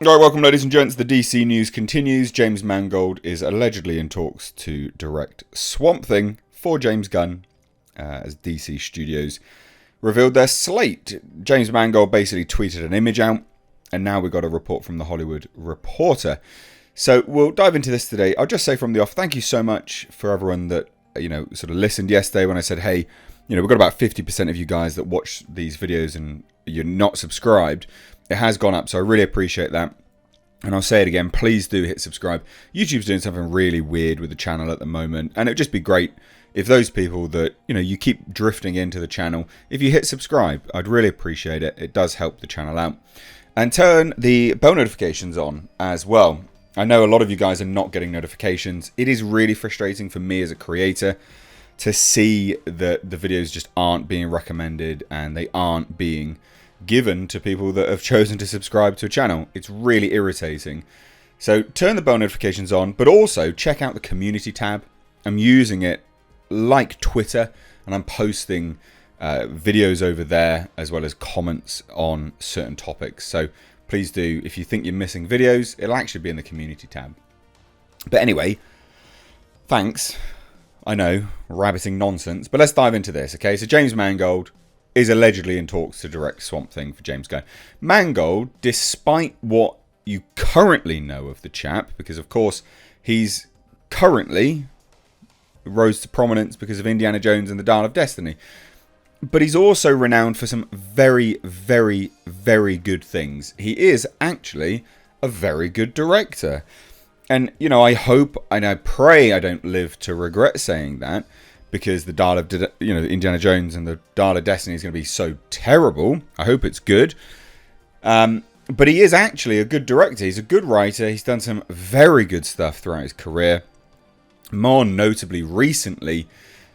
Alright, welcome ladies and gents. The DC news continues. James Mangold is allegedly in talks to direct Swamp Thing for James Gunn as DC Studios revealed their slate. James Mangold basically tweeted an image out, and now we've got a report from the Hollywood Reporter. So we'll dive into this today. I'll just say from the off, thank you so much for everyone that, sort of listened yesterday when I said, hey, we've got about 50% of you guys that watch these videos and you're not subscribed. It has gone up, so I really appreciate that. And I'll say it again, please do hit subscribe. YouTube's doing something really weird with the channel at the moment, and it'd just be great if those people that, you keep drifting into the channel, if you hit subscribe, I'd really appreciate it. It does help the channel out. And turn the bell notifications on as well. I know a lot of you guys are not getting notifications. It is really frustrating for me as a creator to see that the videos just aren't being recommended and they aren't being given to people that have chosen to subscribe to a channel. It's really irritating. So turn the bell notifications on, but also check out the community tab. I'm using it like Twitter, and I'm posting videos over there as well as comments on certain topics. So please do, if you think you're missing videos, it'll actually be in the community tab. But anyway, thanks. I know, rabbiting nonsense, but let's dive into this, okay? So James Mangold is allegedly in talks to direct Swamp Thing for James Gunn. Mangold, despite what you currently know of the chap, because of course he's currently rose to prominence because of Indiana Jones and the Dial of Destiny, but he's also renowned for some very, very, very good things. He is actually a very good director. And, I hope and I pray I don't live to regret saying that, because the Dial of, Indiana Jones and the Dial of Destiny is going to be so terrible. I hope it's good. But he is actually a good director. He's a good writer. He's done some very good stuff throughout his career. More notably recently,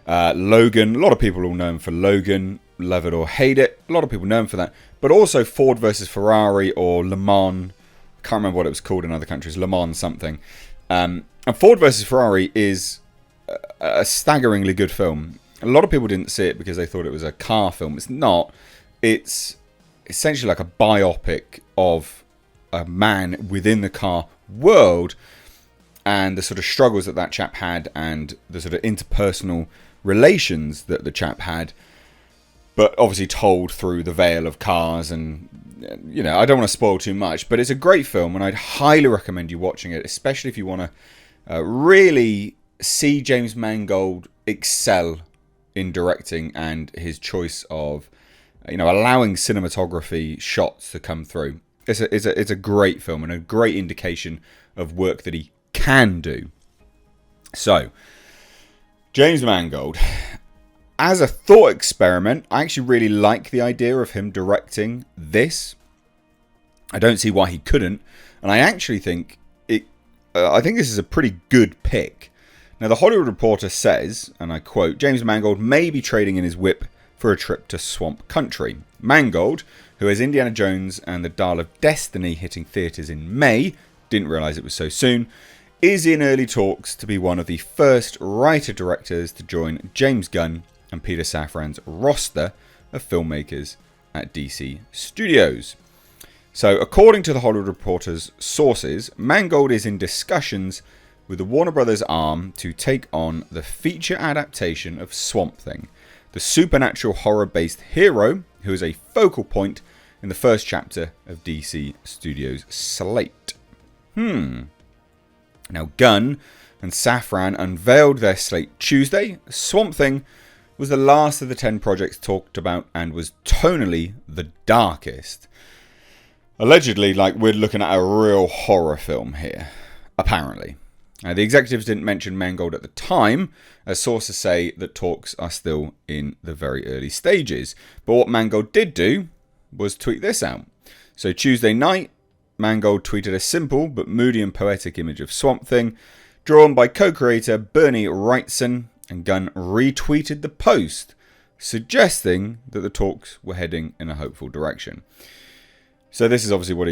Logan. A lot of people will know him for Logan, love it or hate it. A lot of people know him for that. But also Ford versus Ferrari or Le Mans. I can't remember what it was called in other countries. Le Mans something. And Ford versus Ferrari is a staggeringly good film. A lot of people didn't see it because they thought it was a car film. It's not. It's essentially like a biopic of a man within the car world and the sort of struggles that chap had and the sort of interpersonal relations that the chap had, but obviously told through the veil of cars. And I don't want to spoil too much, but it's a great film and I'd highly recommend you watching it, especially if you want to really see James Mangold excel in directing and his choice of, allowing cinematography shots to come through. It's a great film and a great indication of work that he can do. So, James Mangold, as a thought experiment, I actually really like the idea of him directing this. I don't see why he couldn't, and I actually think I think this is a pretty good pick. Now, the Hollywood Reporter says, and I quote, James Mangold may be trading in his whip for a trip to Swamp Country. Mangold, who has Indiana Jones and the Dial of Destiny hitting theatres in May, didn't realise it was so soon, is in early talks to be one of the first writer-directors to join James Gunn and Peter Safran's roster of filmmakers at DC Studios. So, according to the Hollywood Reporter's sources, Mangold is in discussions with the Warner Brothers arm to take on the feature adaptation of Swamp Thing, the supernatural horror-based hero who is a focal point in the first chapter of DC Studios' slate. Now, Gunn and Safran unveiled their slate Tuesday. Swamp Thing was the last of the 10 projects talked about and was tonally the darkest. Allegedly, we're looking at a real horror film here, apparently. The executives didn't mention Mangold at the time, as sources say that talks are still in the very early stages. But what Mangold did do was tweet this out. So Tuesday night, Mangold tweeted a simple but moody and poetic image of Swamp Thing, drawn by co-creator Bernie Wrightson, and Gunn retweeted the post, suggesting that the talks were heading in a hopeful direction. So this is obviously what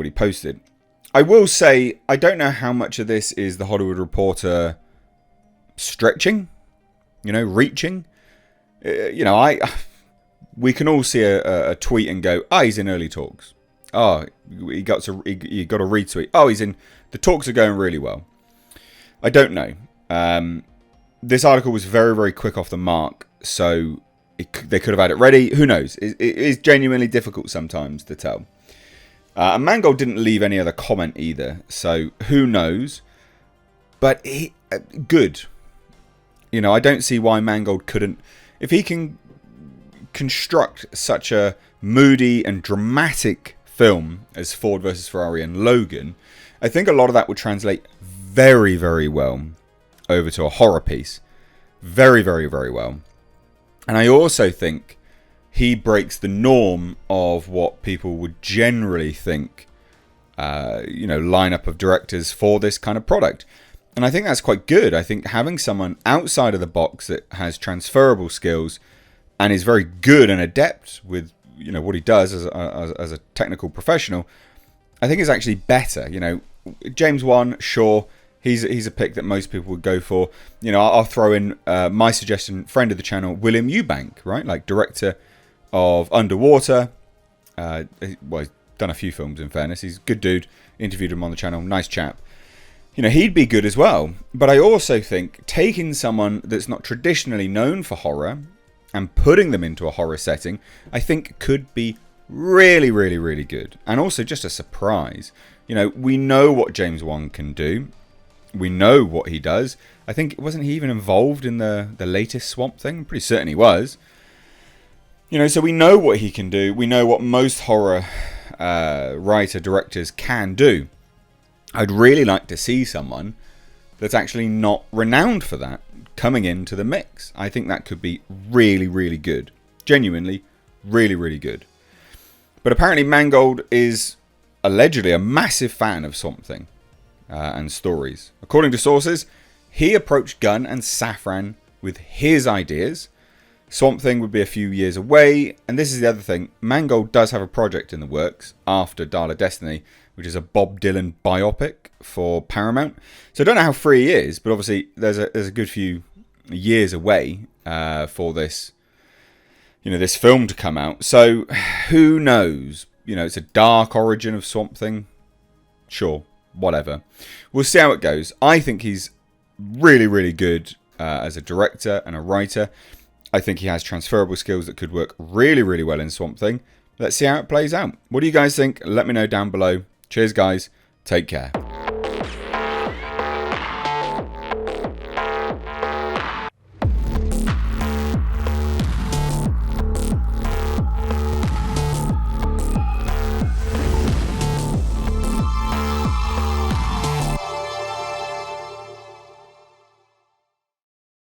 he posted. I will say, I don't know how much of this is the Hollywood Reporter stretching, reaching. We can all see a tweet and go, he's in early talks. Oh, he got a retweet. Oh, he's in. The talks are going really well. I don't know. This article was very, very quick off the mark, so they could have had it ready. Who knows? It is genuinely difficult sometimes to tell. And Mangold didn't leave any other comment either, so who knows? But good. You know, I don't see why Mangold couldn't. If he can construct such a moody and dramatic film as Ford versus Ferrari and Logan, I think a lot of that would translate very, very well over to a horror piece. Very, very, very well. And I also think he breaks the norm of what people would generally think, lineup of directors for this kind of product. And I think that's quite good. I think having someone outside of the box that has transferable skills and is very good and adept with, what he does as a technical professional, I think is actually better. James Wan, sure, he's a pick that most people would go for. I'll throw in my suggestion, friend of the channel, William Eubank, right? Like director of Underwater. He's done a few films, in fairness. He's a good dude. Interviewed him on the channel. Nice chap. He'd be good as well. But I also think taking someone that's not traditionally known for horror and putting them into a horror setting, I think could be really, really, really good. And also just a surprise. We know what James Wan can do. We know what he does. I think, wasn't he even involved in the latest Swamp Thing? I'm pretty certain he was. So we know what he can do. We know what most horror directors can do. I'd really like to see someone that's actually not renowned for that coming into the mix. I think that could be really, really good. Genuinely, really, really good. But apparently Mangold is allegedly a massive fan of Swamp Thing and stories. According to sources, he approached Gunn and Safran with his ideas. Swamp Thing would be a few years away, and this is the other thing. Mangold does have a project in the works after Dial of Destiny, which is a Bob Dylan biopic for Paramount. So I don't know how free he is, but obviously there's a good few years away for this, this film to come out. So who knows? It's a dark origin of Swamp Thing. Sure, whatever. We'll see how it goes. I think he's really, really good as a director and a writer. I think he has transferable skills that could work really, really well in Swamp Thing. Let's see how it plays out. What do you guys think? Let me know down below. Cheers, guys. Take care.